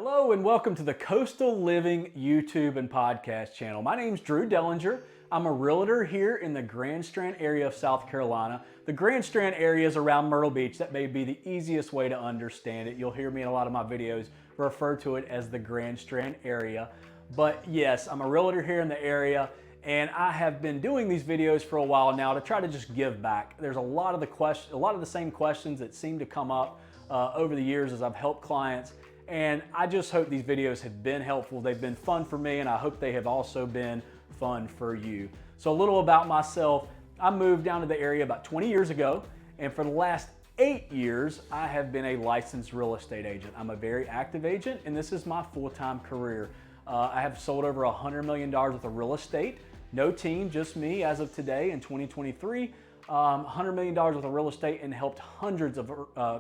Hello and welcome to the Coastal Living YouTube and podcast channel. My name's Drew Dellinger. I'm a realtor here in the Grand Strand area of South Carolina. The Grand Strand area is around Myrtle Beach. That may be the easiest way to understand it. You'll hear me in a lot of my videos refer to it as the Grand Strand area. But yes, I'm a realtor here in the area, and I have been doing these videos for a while now to try to just give back. There's a lot of the same questions that seem to come up over the years as I've helped clients. And I just hope these videos have been helpful. They've been fun for me, and I hope they have also been fun for you. So a little about myself. I moved down to the area about 20 years ago, and for the last 8 years, I have been a licensed real estate agent. I'm a very active agent, and this is my full-time career. I have sold over $100 million worth of real estate. No team, just me as of today in 2023. $100 million worth of real estate and helped hundreds of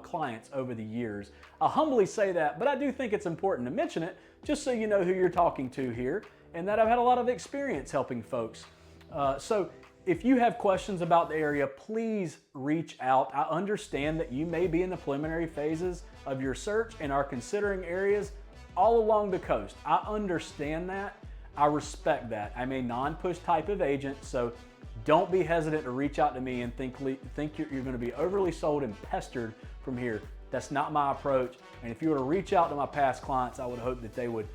clients over the years. I humbly say that, but I do think it's important to mention it just so you know who you're talking to here and that I've had a lot of experience helping folks. So if you have questions about the area, please reach out. I understand that you may be in the preliminary phases of your search and are considering areas all along the coast. I understand that. I respect that. I'm a non-push type of agent, so don't be hesitant to reach out to me and think you're going to be overly sold and pestered from here. That's not my approach. And if you were to reach out to my past clients, I would hope that they would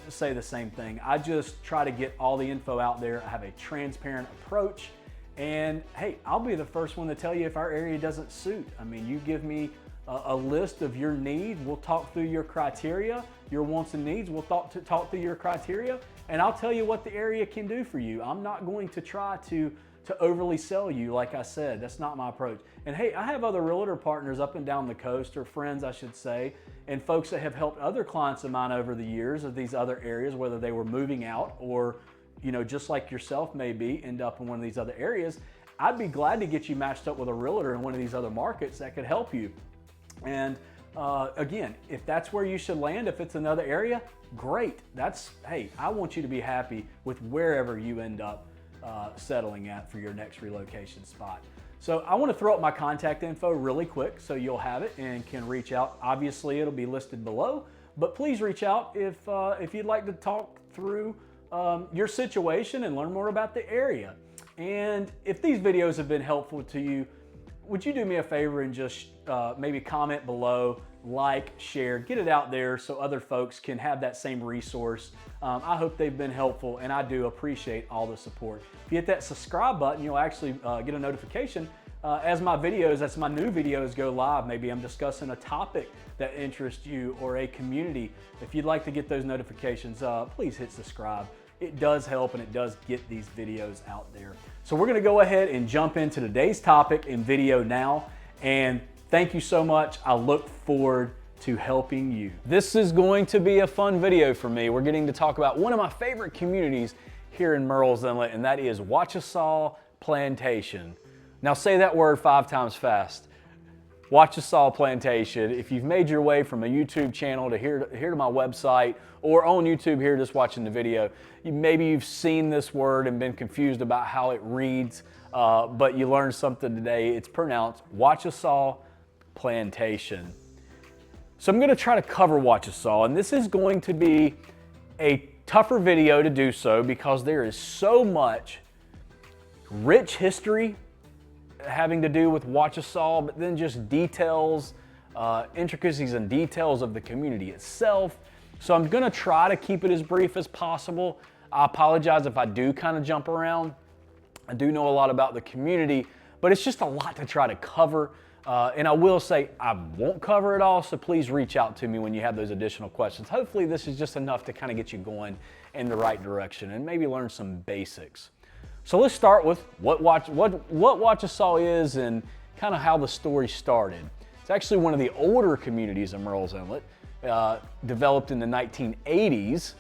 say the same thing. I just try to get all the info out there. I have a transparent approach. And hey, I'll be the first one to tell you if our area doesn't suit. I mean, you give me a list of your needs. We'll talk through your criteria, your wants and needs. We'll talk through your criteria, and I'll tell you what the area can do for you. I'm not going to try to overly sell you, like I said. That's not my approach. And hey, I have other realtor partners up and down the coast, or friends, I should say, and folks that have helped other clients of mine over the years of these other areas, whether they were moving out or, you know, just like yourself maybe end up in one of these other areas. I'd be glad to get you matched up with a realtor in one of these other markets that could help you. And again, if that's where you should land, if it's another area, great. Hey, I want you to be happy with wherever you end up settling at for your next relocation spot. So I want to throw up my contact info really quick so you'll have it and can reach out. Obviously, it'll be listed below, but please reach out if you'd like to talk through your situation and learn more about the area. And if these videos have been helpful to you, would you do me a favor and just maybe comment below, like, share, get it out there so other folks can have that same resource. I hope they've been helpful, and I do appreciate all the support. If you hit that subscribe button, you'll actually get a notification as my new videos go live. Maybe I'm discussing a topic that interests you or a community. If you'd like to get those notifications, please hit subscribe. It does help, and it does get these videos out there. So we're gonna go ahead and jump into today's topic and video now. And thank you so much. I look forward to helping you. This is going to be a fun video for me. We're getting to talk about one of my favorite communities here in Murrells Inlet, and that is Wachesaw Plantation. Now say that word 5 times fast. Wachesaw Plantation. If you've made your way from a YouTube channel to here to my website, or on YouTube here just watching the video, maybe you've seen this word and been confused about how it reads, but you learned something today. It's pronounced Wachesaw Plantation. So I'm going to try to cover Wachesaw, and this is going to be a tougher video to do so because there is so much rich history having to do with Wachesaw, but then just details, intricacies and details of the community itself. So I'm gonna try to keep it as brief as possible. I apologize if I do kind of jump around. I do know a lot about the community, but it's just a lot to try to cover. And I will say I won't cover it all, so please reach out to me when you have those additional questions. Hopefully this is just enough to kind of get you going in the right direction and maybe learn some basics. So let's start with what Wachesaw is and kind of how the story started. It's actually one of the older communities in Murrells Inlet, developed in the 1980s,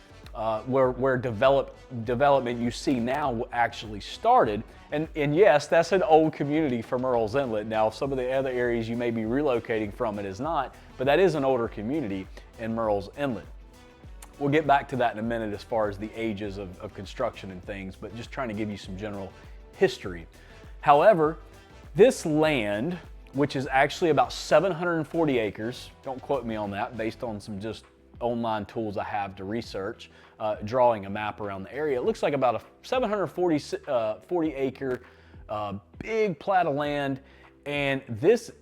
where development you see now actually started. And yes, that's an old community for Murrells Inlet. Now, some of the other areas you may be relocating from, it is not, but that is an older community in Murrells Inlet. We'll get back to that in a minute as far as the ages of construction and things, but just trying to give you some general history. However, this land, which is actually about 740 acres, don't quote me on that, based on some just online tools I have to research, drawing a map around the area. It looks like about a 740 acre big plat of land. And this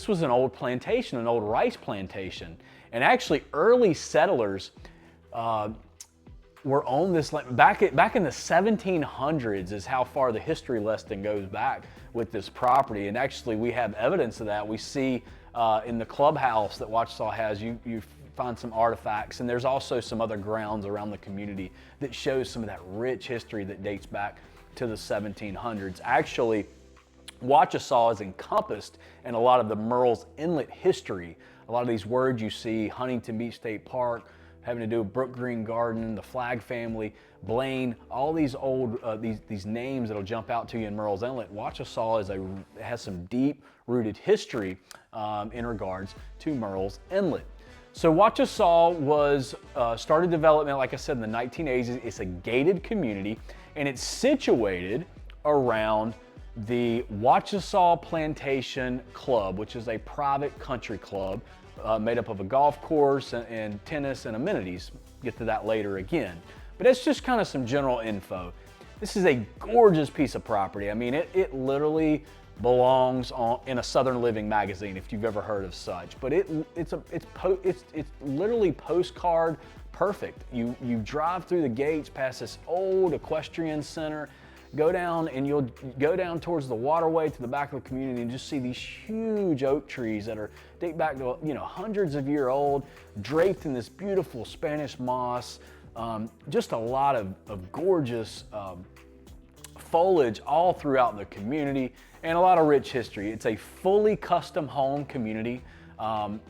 was an old plantation, an old rice plantation. And actually early settlers were on this land. Back in the 1700s is how far the history lesson goes back with this property. And actually we have evidence of that. We see in the clubhouse that Wachesaw has, you find some artifacts, and there's also some other grounds around the community that shows some of that rich history that dates back to the 1700s. Actually, Wachesaw is encompassed in a lot of the Murrells Inlet history. A lot of these words you see, Huntington Beach State Park, having to do with Brook Green Garden, the Flagg family, Blaine, all these old, these names that'll jump out to you in Murrells Inlet. Wachesaw has some deep-rooted history in regards to Murrells Inlet. So Wachesaw was started development, like I said, in the 1980s. It's a gated community, and it's situated around the Wachesaw Plantation Club, which is a private country club made up of a golf course and tennis and amenities. Get to that later again. But it's just kind of some general info. This is a gorgeous piece of property. I mean, it literally belongs in a Southern Living magazine, if you've ever heard of such. But it's literally postcard perfect. You drive through the gates past this old equestrian center, go down, and you'll go down towards the waterway to the back of the community and just see these huge oak trees that date back to hundreds of years old, draped in this beautiful Spanish moss. Just a lot of gorgeous foliage all throughout the community, and a lot of rich history. It's a fully custom home community,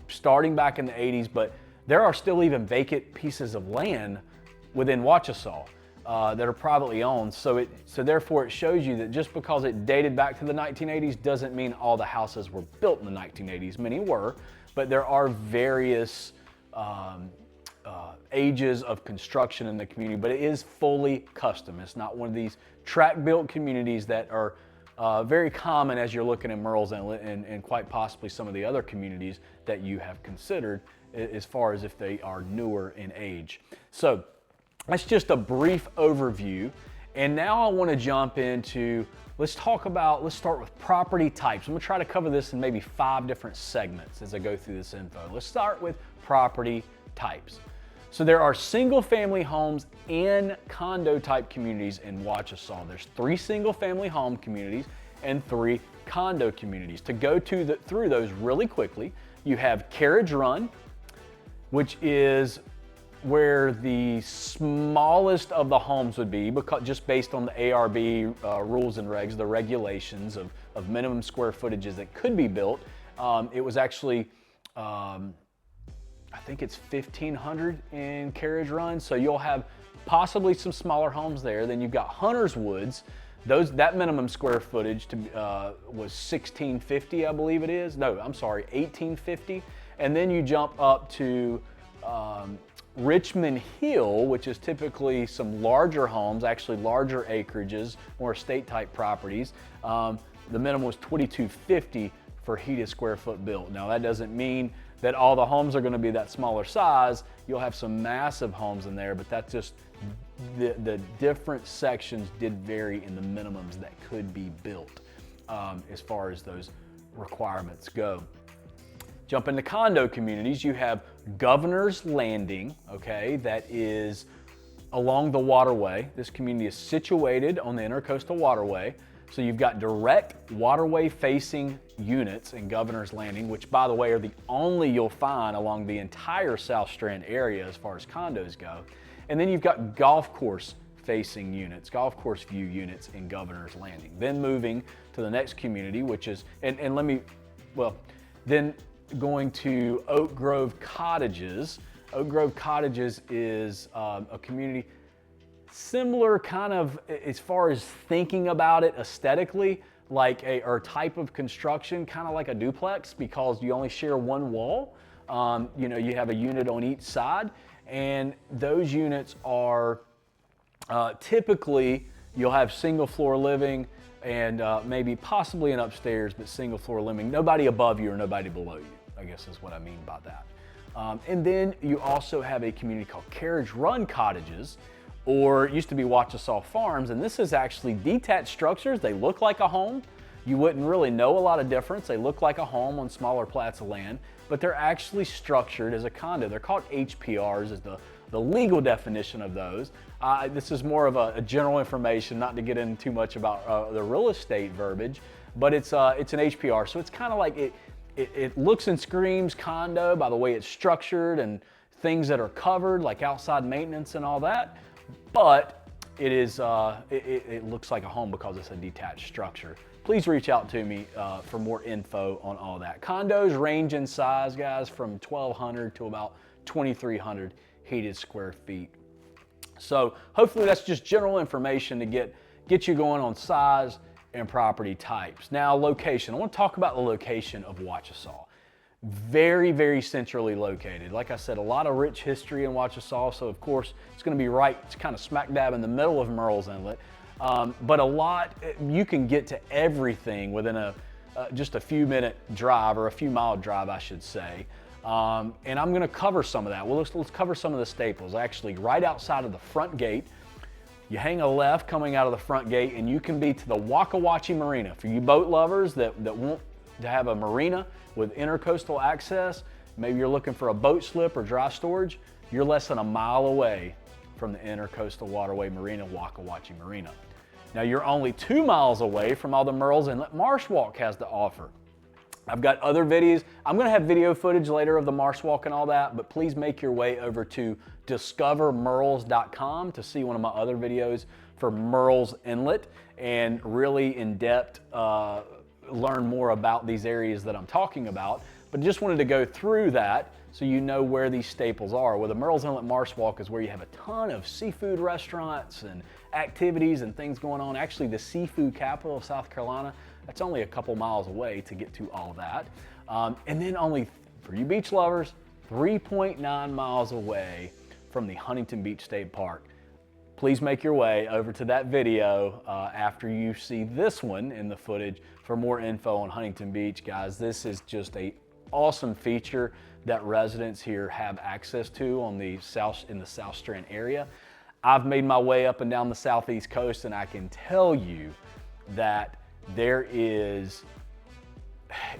starting back in the 80s, but there are still even vacant pieces of land within Wachesaw that are privately owned. So therefore it shows you that just because it dated back to the 1980s doesn't mean all the houses were built in the 1980s. Many were, but there are various ages of construction in the community, but it is fully custom. It's not one of these track-built communities that are very common as you're looking at Murrells Inlet and quite possibly some of the other communities that you have considered as far as if they are newer in age. So that's just a brief overview. And now I want to jump into, let's start with property types. I'm going to try to cover this in maybe 5 different segments as I go through this info. Let's start with property types. So there are single family homes and condo type communities in Wachesaw. There's 3 single family home communities and 3 condo communities. To go through those really quickly, you have Carriage Run, which is where the smallest of the homes would be, because just based on the ARB rules and regs, the regulations of minimum square footages that could be built. It was actually, I think it's 1,500 in Carriage Run, so you'll have possibly some smaller homes there. Then you've got Hunter's Woods. That minimum square footage was 1,650, I believe it is. No, I'm sorry, 1,850. And then you jump up to Richmond Hill, which is typically some larger homes, actually larger acreages, more estate type properties. The minimum was 2,250 for heated square foot built. Now that doesn't mean that all the homes are going to be that smaller size. You'll have some massive homes in there, but that's just the different sections did vary in the minimums that could be built as far as those requirements go. Jump into condo communities, you have Governor's Landing, okay, that is along the waterway. This community is situated on the Intercoastal Waterway. So you've got direct waterway facing units in Governor's Landing, which by the way are the only you'll find along the entire South Strand area as far as condos go. And then you've got golf course facing units, golf course view units in Governor's Landing. Then moving to the next community, which is, then going to Oak Grove Cottages. Oak Grove Cottages is a community similar kind of as far as thinking about it aesthetically, like a type of construction, kind of like a duplex, because you only share one wall. You have a unit on each side, and those units are typically, you'll have single floor living and maybe possibly an upstairs, but single floor living. Nobody above you or nobody below you, I guess is what I mean by that. And then you also have a community called Carriage Run Cottages, or it used to be Wachesaw Farms, and this is actually detached structures. They look like a home. You wouldn't really know a lot of difference. They look like a home on smaller plats of land, but they're actually structured as a condo. They're called HPRs, is the legal definition of those. This is more of a general information, not to get into too much about the real estate verbiage, but it's an HPR, so it's kind of like it looks and screams condo by the way it's structured and things that are covered, like outside maintenance and all that, but it looks like a home because it's a detached structure. Please reach out to me for more info on all that. Condos range in size, guys, from 1,200 to about 2,300 heated square feet. So hopefully that's just general information to get you going on size and property types. Now, location. I want to talk about the location of Wachesaw. Very, very centrally located. Like I said, a lot of rich history in Wachesaw, so of course it's going to be right, it's kind of smack dab in the middle of Murrells Inlet. But you can get to everything within just a few minute drive, or a few mile drive, I should say. And I'm going to cover some of that. Well, let's cover some of the staples. Actually, right outside of the front gate, you hang a left coming out of the front gate, and you can be to the Wachesaw Marina. For you boat lovers that want to have a marina with intercoastal access, maybe you're looking for a boat slip or dry storage, you're less than a mile away from the Intercoastal Waterway Marina, Wachesaw Marina. Now, you're only 2 miles away from all the Murrells Inlet Marsh Walk has to offer. I've got other videos. I'm going to have video footage later of the Marsh Walk and all that, but please make your way over to discovermurrells.com to see one of my other videos for Murrells Inlet and really in depth learn more about these areas that I'm talking about. But just wanted to go through that so you know where these staples are. Well, the Murrells Inlet Marsh Walk is where you have a ton of seafood restaurants and activities and things going on. Actually, the seafood capital of South Carolina, that's only a couple miles away to get to all that. And then only, for you beach lovers, 3.9 miles away from the Huntington Beach State Park. Please make your way over to that video after you see this one in the footage for more info on Huntington Beach, guys. This is just an awesome feature that residents here have access to in the South Strand area. I've made my way up and down the southeast coast, and I can tell you that there is,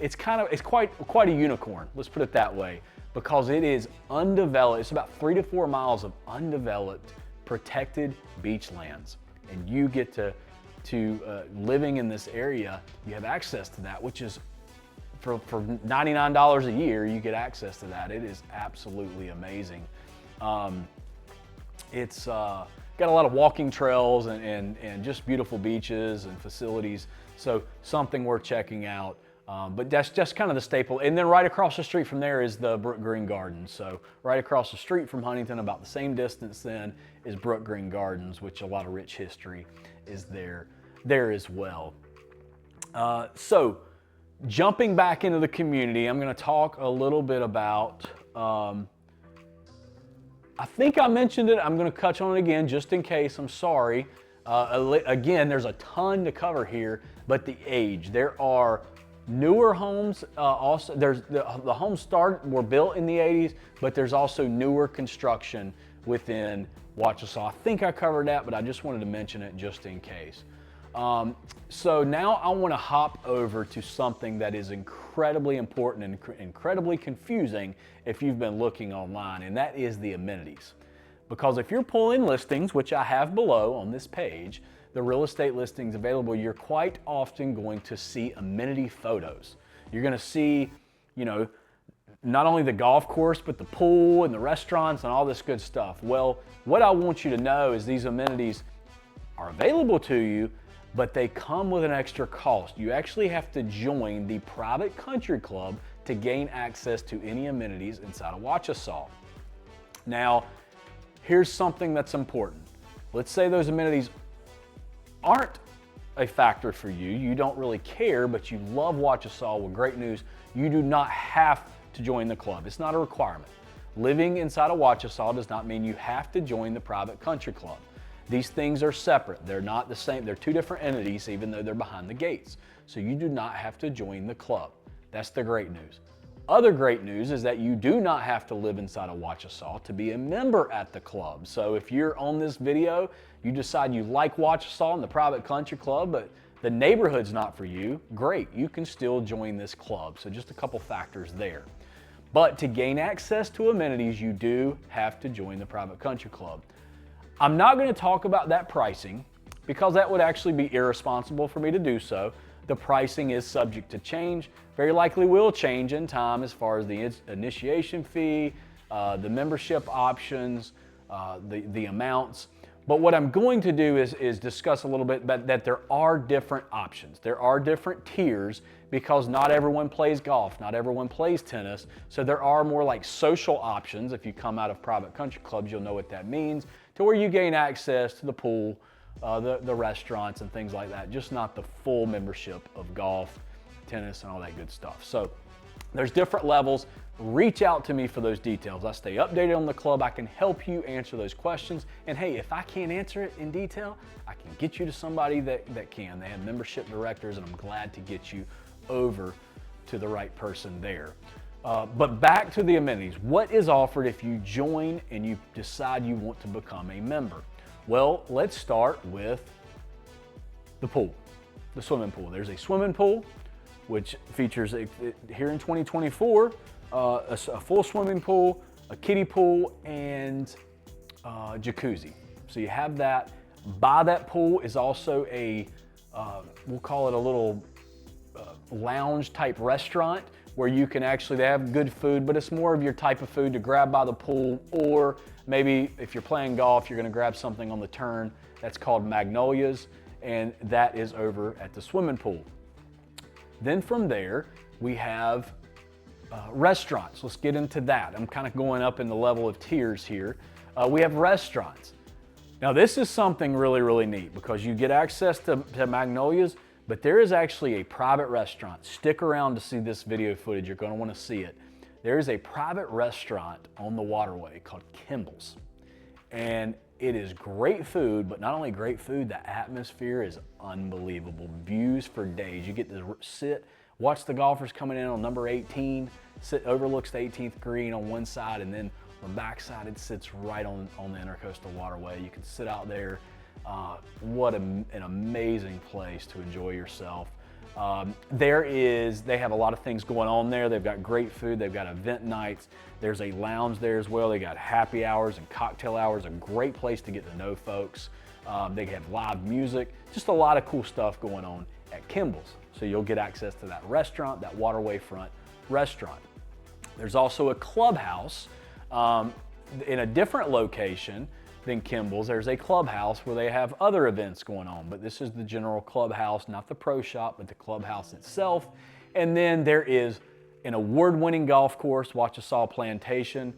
it's quite a unicorn, let's put it that way, because it is undeveloped. It's about 3 to 4 miles of undeveloped, protected beachlands, and you get to living in this area, you have access to that, which is for $99 a year, you get access to that. It is absolutely amazing. It's got a lot of walking trails and just beautiful beaches and facilities, so something worth checking out. But that's just kind of the staple. And then right across the street from there is the Brook Green Gardens. So right across the street from Huntington, about the same distance then, is Brook Green Gardens, which a lot of rich history is there as well. So jumping back into the community, I'm going to talk a little bit about, I think I mentioned it, I'm going to touch on it again just in case, I'm sorry. Again, there's a ton to cover here, but the age. There are newer homes, also there's the homes were built in the 80s, but there's also newer construction within Wachesaw. I think I covered that, but I just wanted to mention it just in case. So now I want to hop over to something that is incredibly important and incredibly confusing if you've been looking online, and that is the amenities. Because if you're pulling listings, which I have below on this page, the real estate listings available, you're quite often going to see amenity photos. You're going to see, you know, not only the golf course, but the pool and the restaurants and all this good stuff. Well, what I want you to know is these amenities are available to you, but they come with an extra cost. You actually have to join the private country club to gain access to any amenities inside of Wachesaw. Now, here's something that's important. Let's say those amenities aren't a factor for you. You don't really care, but you love Wachesaw. Well, great news. You do not have to join the club. It's not a requirement. Living inside of Wachesaw does not mean you have to join the private country club. These things are separate. They're not the same. They're two different entities, even though they're behind the gates. So you do not have to join the club. That's the great news. Other great news is that you do not have to live inside of Wachesaw to be a member at the club. So if you're on this video, you decide you like Wachesaw and the private country club, but the neighborhood's not for you, great, you can still join this club. So just a couple factors there. But to gain access to amenities, you do have to join the private country club. I'm not going to talk about that pricing because that would actually be irresponsible for me to do so. The pricing is subject to change, very likely will change in time as far as the initiation fee, the membership options, the amounts. But what I'm going to do is discuss a little bit about that there are different options. There are different tiers because not everyone plays golf, not everyone plays tennis. So there are more like social options. If you come out of private country clubs, you'll know what that means, to where you gain access to the pool, the restaurants and things like that, just not the full membership of golf, tennis, and all that good stuff. So there's different levels. Reach out to me for those details. I stay updated on the club. I can help you answer those questions. And hey, if I can't answer it in detail, I can get you to somebody that can. They have membership directors, and I'm glad to get you over to the right person there. But back to the amenities. What is offered if you join and you decide you want to become a member? Well, let's start with the pool, the swimming pool. There's a swimming pool, which features, here in 2024, a full swimming pool, a kiddie pool, and jacuzzi. So you have that. By that pool is also a, we'll call it a little lounge type restaurant where you can actually, they have good food, but it's more of your type of food to grab by the pool, or maybe if you're playing golf, you're gonna grab something on the turn. That's called Magnolias, and that is over at the swimming pool. Then from there, we have restaurants. Let's get into that. I'm kind of going up in the level of tiers here. We have restaurants. Now this is something really, really neat because you get access to Magnolias, but there is actually a private restaurant. Stick around to see this video footage. You're going to want to see it. There is a private restaurant on the waterway called Kimball's. And it is great food, but not only great food, the atmosphere is unbelievable. Views for days. You get to sit, watch the golfers coming in on number 18, overlooks the 18th green on one side, and then on the back side, it sits right on the intercoastal waterway. You can sit out there. What an amazing place to enjoy yourself. They have a lot of things going on there. They've got great food. They've got event nights. There's a lounge there as well. They got happy hours and cocktail hours, a great place to get to know folks. They have live music, just a lot of cool stuff going on at Kimball's. So you'll get access to that restaurant, that waterway front restaurant. There's also a clubhouse in a different location than Kimball's. There's a clubhouse where they have other events going on, but this is the general clubhouse, not the pro shop, but the clubhouse itself. And then there is an award-winning golf course, Wachesaw Plantation.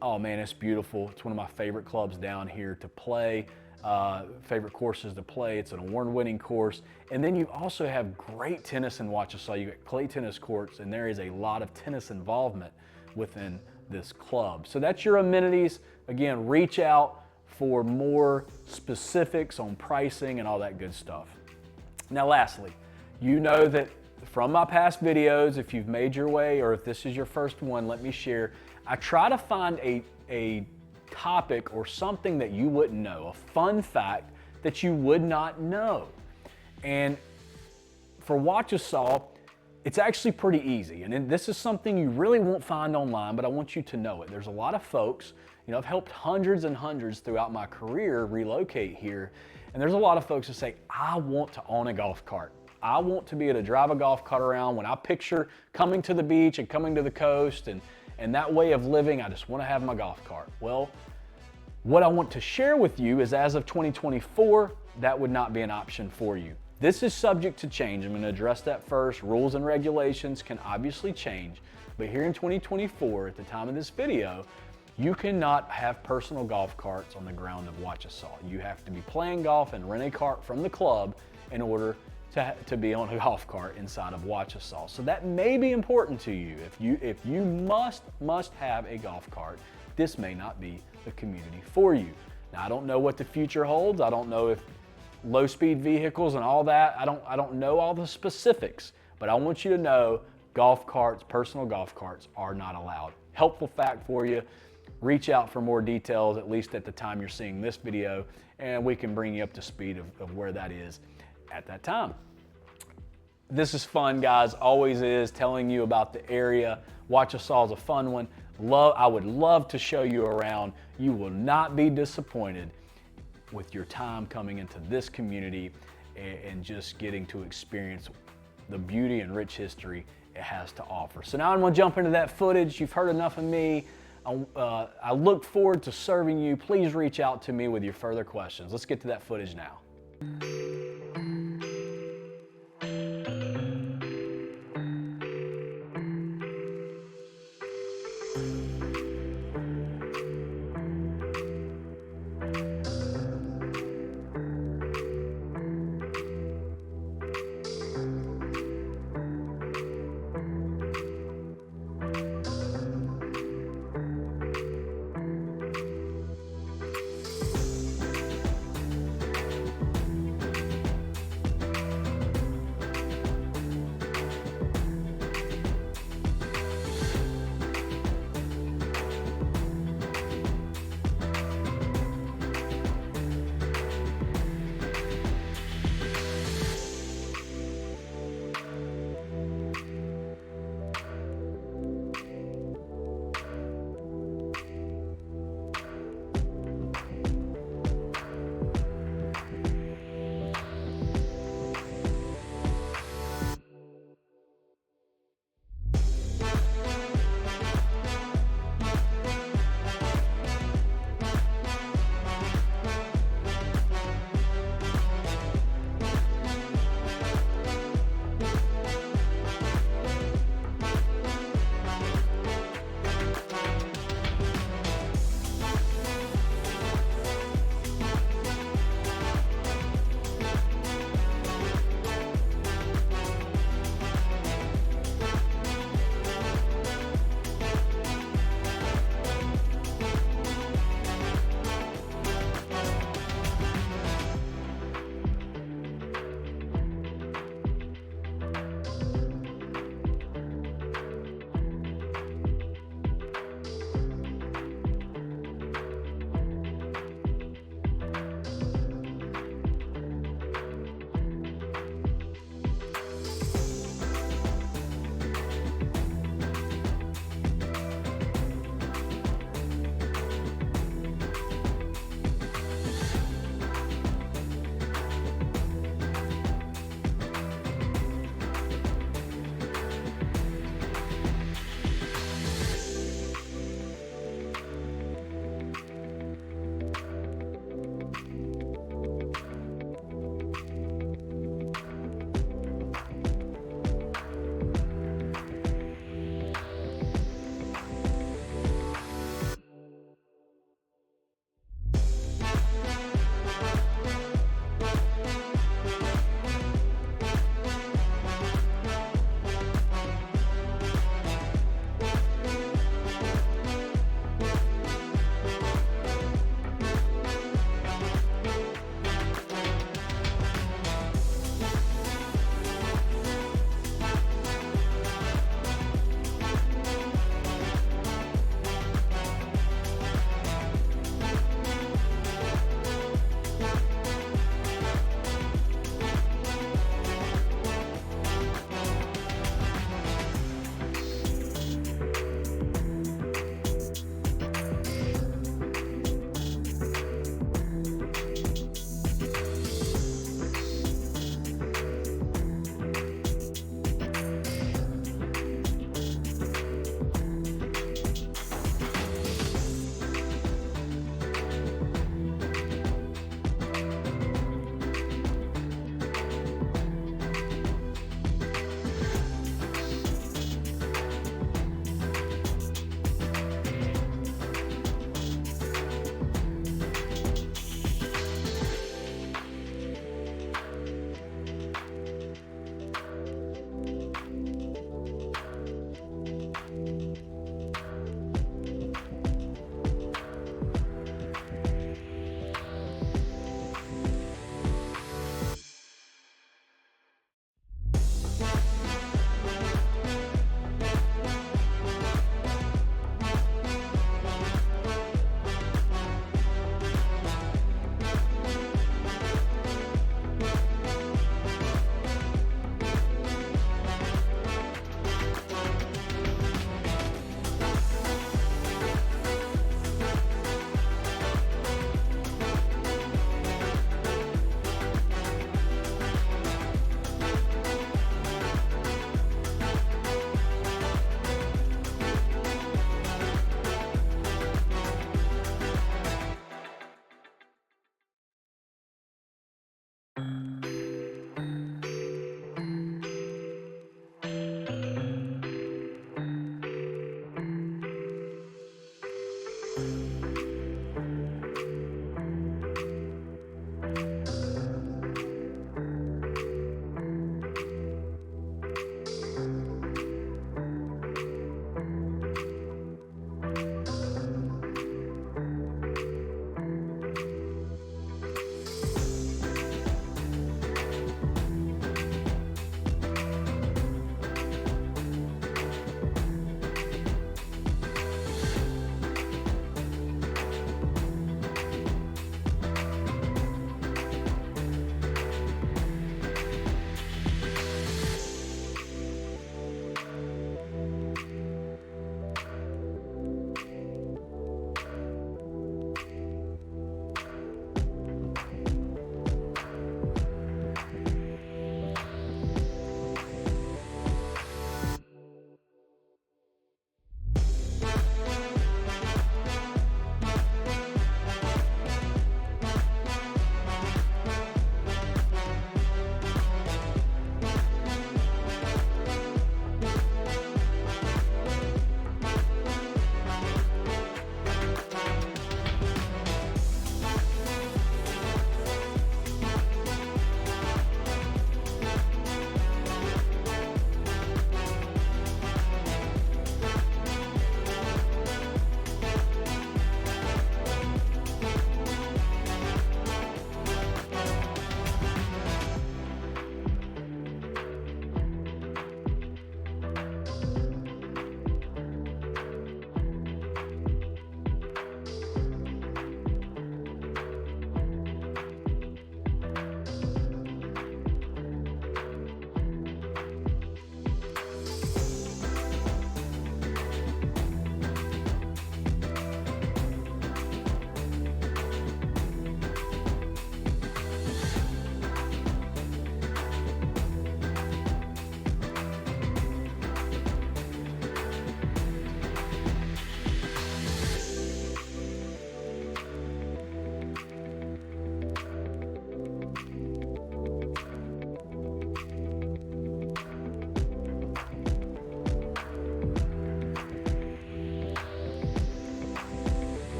Oh man, it's beautiful. It's one of my favorite clubs down here to play, favorite courses to play. It's an award-winning course. And then you also have great tennis in Wachesaw. You got clay tennis courts, and there is a lot of tennis involvement within this club. So that's your amenities. Again, reach out for more specifics on pricing and all that good stuff. Now lastly, you know that from my past videos, if you've made your way or if this is your first one, let me share, I try to find a topic or something that you wouldn't know, a fun fact that you would not know. And for Wachesaw, it's actually pretty easy. And this is something you really won't find online, but I want you to know it. There's a lot of folks, you know, I've helped hundreds and hundreds throughout my career relocate here. And there's a lot of folks that say, I want to own a golf cart. I want to be able to drive a golf cart around. When I picture coming to the beach and coming to the coast and that way of living, I just want to have my golf cart. Well, what I want to share with you is as of 2024, that would not be an option for you. This is subject to change. I'm going to address that first. Rules and regulations can obviously change, but here in 2024, at the time of this video, you cannot have personal golf carts on the ground of Wachesaw. You have to be playing golf and rent a cart from the club in order to be on a golf cart inside of Wachesaw. So that may be important to you. If you must have a golf cart, this may not be the community for you. Now, I don't know what the future holds. I don't know if low-speed vehicles and all that. I don't know all the specifics, but I want you to know golf carts, personal golf carts, are not allowed. Helpful fact for you. Reach out for more details, at least at the time you're seeing this video, and we can bring you up to speed of where that is at that time. This is fun, guys, always is, telling you about the area. Wachesaw is a fun one. I would love to show you around. You will not be disappointed with your time coming into this community and just getting to experience the beauty and rich history it has to offer. So now I'm gonna jump into that footage. You've heard enough of me. I look forward to serving you. Please reach out to me with your further questions. Let's get to that footage now.